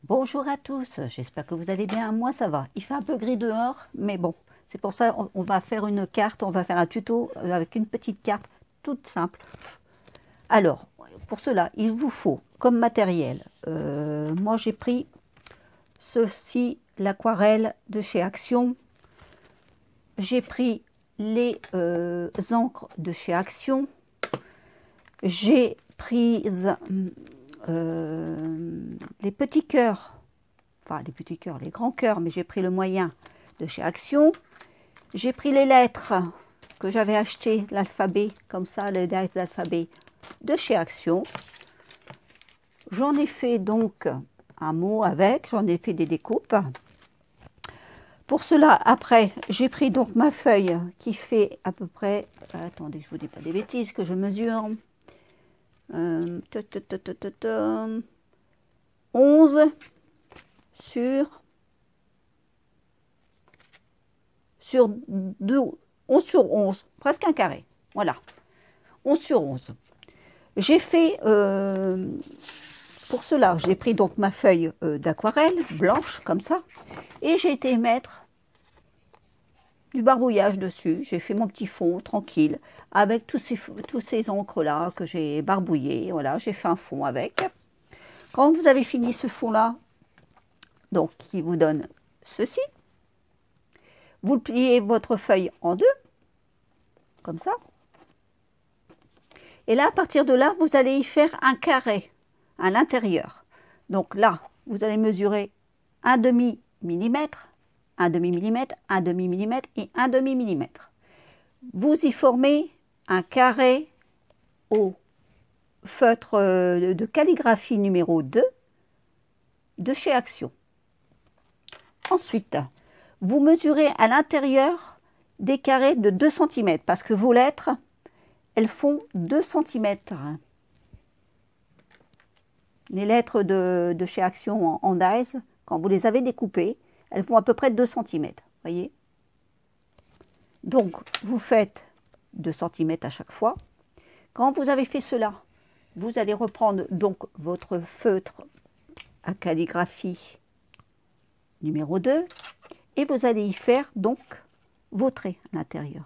Bonjour à tous, j'espère que vous allez bien. Moi ça va, il fait un peu gris dehors, mais bon, c'est pour ça on va faire une carte, on va faire un tuto avec une petite carte toute simple. Alors, pour cela, il vous faut comme matériel, moi j'ai pris ceci, l'aquarelle de chez Action, j'ai pris les encres de chez Action, j'ai pris les petits cœurs, enfin les petits cœurs, les grands cœurs, mais j'ai pris le moyen de chez Action. J'ai pris les lettres que j'avais achetées, l'alphabet, comme ça, les alphabets de chez Action. J'en ai fait donc un mot avec, j'en ai fait des découpes. Pour cela, après, j'ai pris donc ma feuille qui fait à peu près, attendez, je vous dis pas des bêtises, que je mesure, 11 sur 2, 11 sur 11, presque un carré, voilà, 11 sur 11. J'ai fait, pour cela, j'ai pris donc ma feuille d'aquarelle, blanche, comme ça, et j'ai été mettre du barbouillage dessus. J'ai fait mon petit fond, tranquille, avec tous ces encres-là que j'ai barbouillés, voilà, j'ai fait un fond avec. Quand vous avez fini ce fond-là, donc qui vous donne ceci, vous pliez votre feuille en deux, comme ça. Et là, à partir de là, vous allez y faire un carré à l'intérieur. Donc là, vous allez mesurer un demi-millimètre, un demi-millimètre, un demi-millimètre et un demi-millimètre. Vous y formez un carré au feutre de calligraphie numéro 2 de chez Action. Ensuite, vous mesurez à l'intérieur des carrés de 2 cm parce que vos lettres, elles font 2 cm. Les lettres de chez Action en dies, quand vous les avez découpées, elles font à peu près 2 cm. Voyez. Donc, vous faites 2 cm à chaque fois. Quand vous avez fait cela, vous allez reprendre donc votre feutre à calligraphie numéro 2 et vous allez y faire donc vos traits à l'intérieur.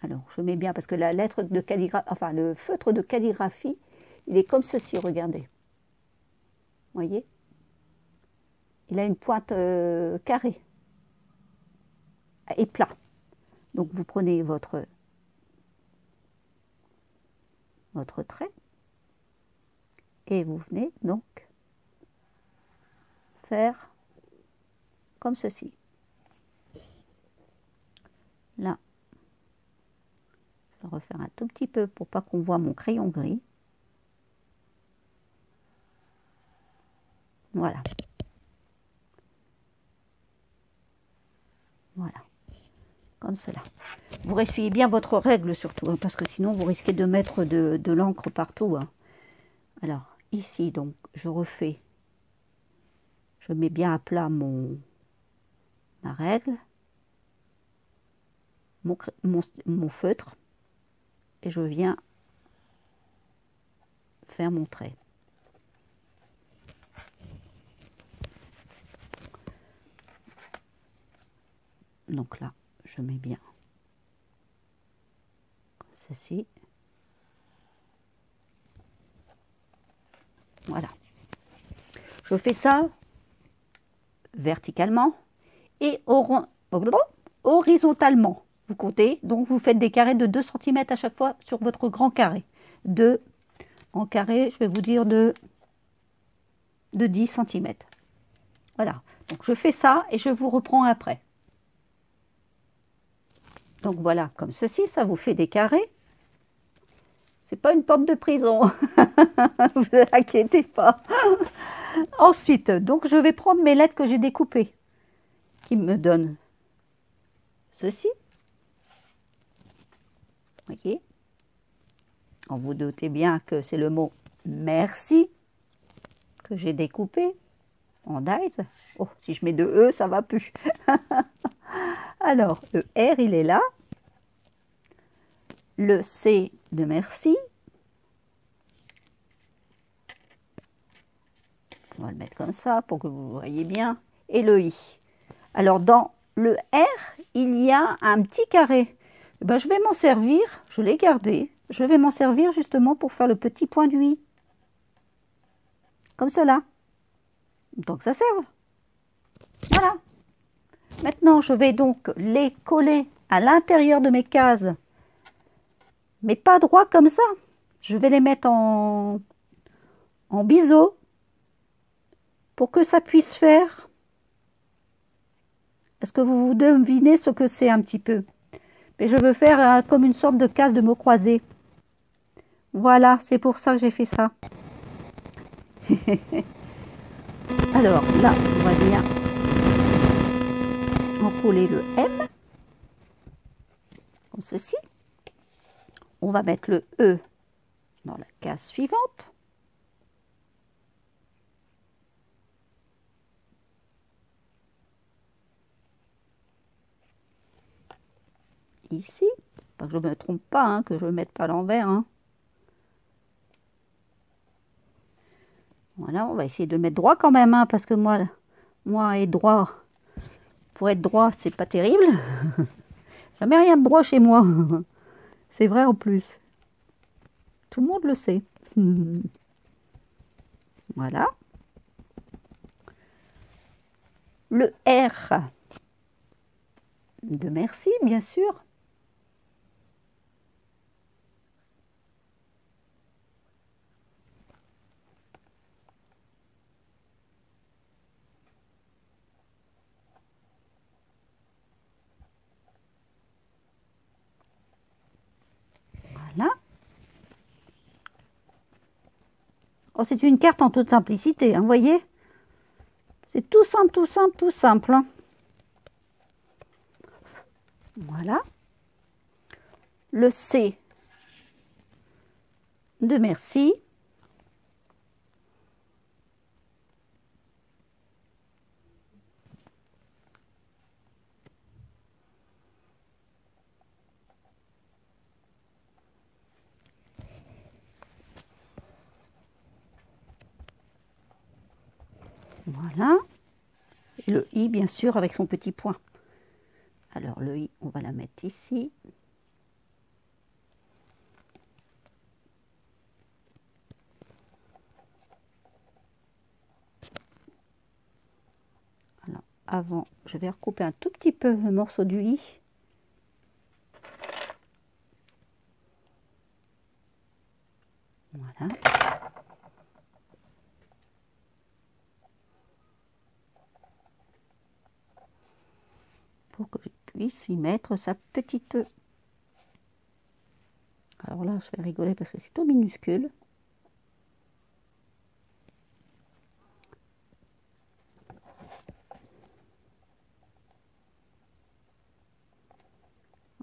Alors, je mets bien parce que la lettre de calligraphie, enfin le feutre de calligraphie, il est comme ceci, regardez. Voyez? Il a une pointe carrée et plat. Donc vous prenez votre trait et vous venez donc faire comme ceci. Là, je vais refaire un tout petit peu pour pas qu'on voit mon crayon gris. Voilà. Voilà. Comme cela. Vous essuyez bien votre règle surtout, hein, parce que sinon vous risquez de mettre de l'encre partout. Hein. Alors, ici, donc, je refais. Je mets bien à plat ma règle, mon feutre, et je viens faire mon trait. Donc là, je mets bien ceci. Voilà. Je fais ça verticalement et horizontalement. Vous comptez, donc vous faites des carrés de 2 cm à chaque fois sur votre grand carré. En carré, je vais vous dire de 10 cm. Voilà. Donc je fais ça et je vous reprends après. Donc voilà, comme ceci, ça vous fait des carrés. C'est pas une porte de prison. Ne vous inquiétez pas. Ensuite, donc je vais prendre mes lettres que j'ai découpées, qui me donnent ceci. Voyez. Vous doutez bien que c'est le mot merci que j'ai découpé en dies. Oh, si je mets de E, ça va plus. Alors, le R, il est là. Le C de merci. On va le mettre comme ça pour que vous voyez bien. Et le I. Alors, dans le R, il y a un petit carré. Eh ben, je vais m'en servir, je l'ai gardé. Je vais m'en servir justement pour faire le petit point du I. Comme cela. Tant que ça serve. Voilà. Maintenant, je vais donc les coller à l'intérieur de mes cases. Mais pas droit comme ça. Je vais les mettre en biseau pour que ça puisse faire. Est-ce que vous devinez ce que c'est un petit peu? Mais je veux faire comme une sorte de case de mots croisés. Voilà, c'est pour ça que j'ai fait ça. Alors là, on va bien encoller le M, comme ceci. On va mettre le E dans la case suivante. Ici, pas que je ne me trompe pas, hein, que je ne le mette pas à l'envers. Hein. Voilà, on va essayer de le mettre droit quand même, hein, parce que moi être droit, pour être droit, c'est pas terrible. Jamais rien de droit chez moi. C'est vrai en plus. Tout le monde le sait. Voilà. Le R de merci, bien sûr. Voilà. Oh, c'est une carte en toute simplicité, hein, vous voyez? C'est tout simple, tout simple, tout simple. Hein. Voilà. Le C de merci. Voilà. Et le I, bien sûr, avec son petit point. Alors, le I, on va la mettre ici. Alors, avant, je vais recouper un tout petit peu le morceau du I. Voilà. Pour que je puisse y mettre sa petite... Alors là, je vais rigoler parce que c'est tout minuscule.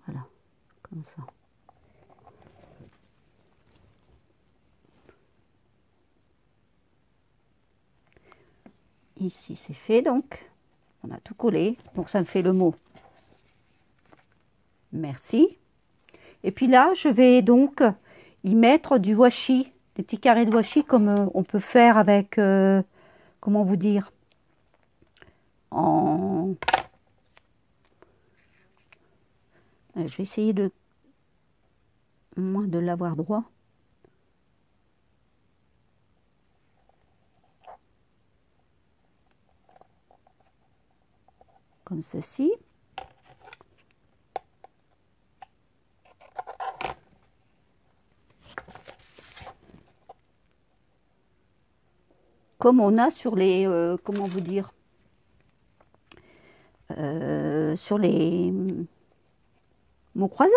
Voilà, comme ça. Ici, c'est fait, donc. On a tout collé. Donc, ça me fait le mot. Merci. Et puis là, je vais donc y mettre du washi. Des petits carrés de washi comme on peut faire avec... comment vous dire? Je vais essayer de... moins de l'avoir droit. Comme ceci. Comme on a sur les... comment vous dire? Sur les mots croisés.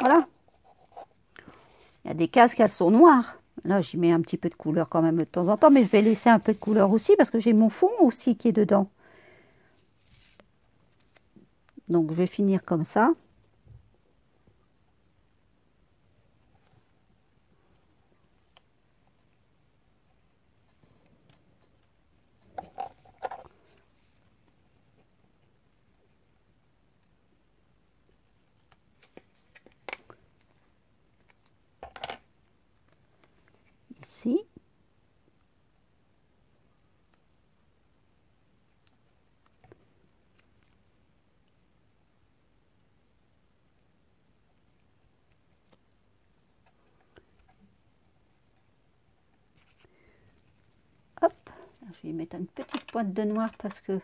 Voilà. Il y a des cases qui sont noires. Là, j'y mets un petit peu de couleur quand même de temps en temps, mais je vais laisser un peu de couleur aussi parce que j'ai mon fond aussi qui est dedans. Donc, je vais finir comme ça. Ici. vais y mettre une petite pointe de noir parce que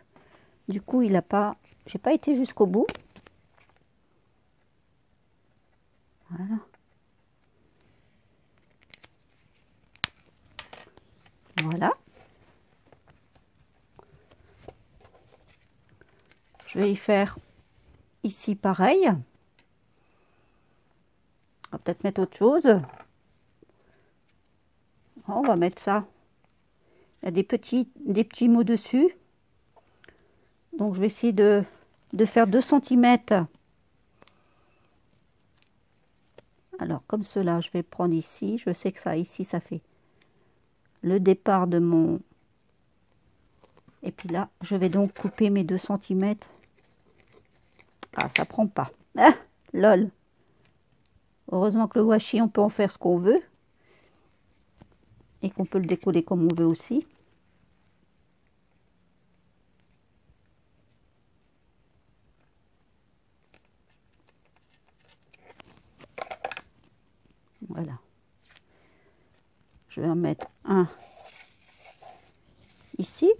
du coup, il a pas, j'ai pas été jusqu'au bout. Voilà. Voilà. Je vais y faire ici pareil. On va peut-être mettre autre chose. On va mettre ça. Il y a des petits mots dessus. Donc je vais essayer de faire 2 cm. Alors comme cela, je vais prendre ici. Je sais que ça ici, ça fait le départ de mon... Et puis là, je vais donc couper mes 2 cm. Ah, ça prend pas. Ah, lol. Heureusement que le washi, on peut en faire ce qu'on veut. Et qu'on peut le décoller comme on veut aussi. Voilà. Je vais en mettre un ici.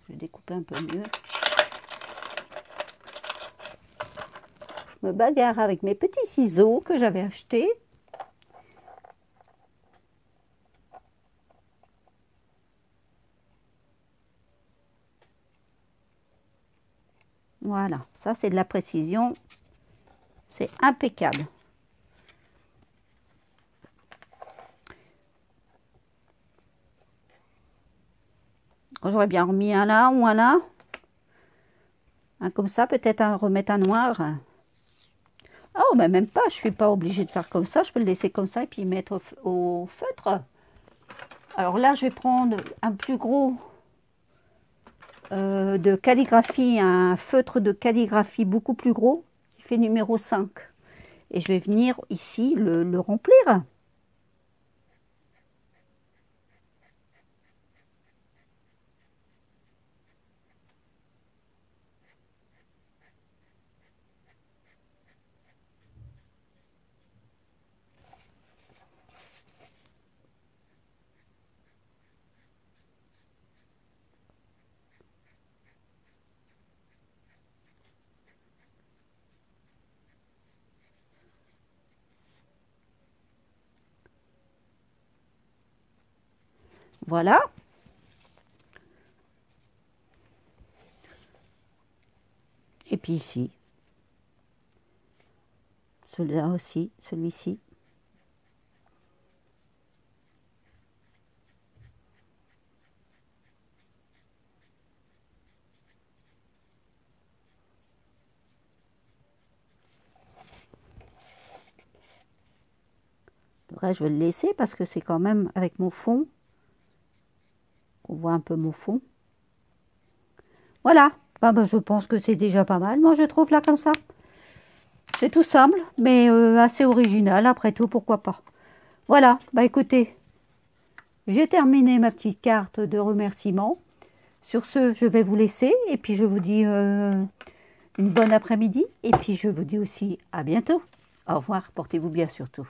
Je vais découper un peu mieux. Je me bagarre avec mes petits ciseaux que j'avais achetés. Voilà, ça c'est de la précision. C'est impeccable. J'aurais bien remis un là ou un là. Un comme ça, peut-être remettre un noir. Oh, mais même pas, je suis pas obligée de faire comme ça. Je peux le laisser comme ça et puis mettre au feutre. Alors là, je vais prendre un plus gros de calligraphie, un feutre de calligraphie beaucoup plus gros, qui fait numéro 5. Et je vais venir ici le remplir. Voilà. Et puis ici. Celui-là aussi, celui-ci. Le reste, je vais le laisser parce que c'est quand même avec mon fond. On voit un peu mon fond. Voilà. Ah ben, je pense que c'est déjà pas mal. Moi, je trouve là comme ça. C'est tout simple, mais assez original. Après tout, pourquoi pas. Voilà. Bah écoutez, j'ai terminé ma petite carte de remerciement. Sur ce, je vais vous laisser. Et puis, je vous dis une bonne après-midi. Et puis, je vous dis aussi à bientôt. Au revoir. Portez-vous bien surtout.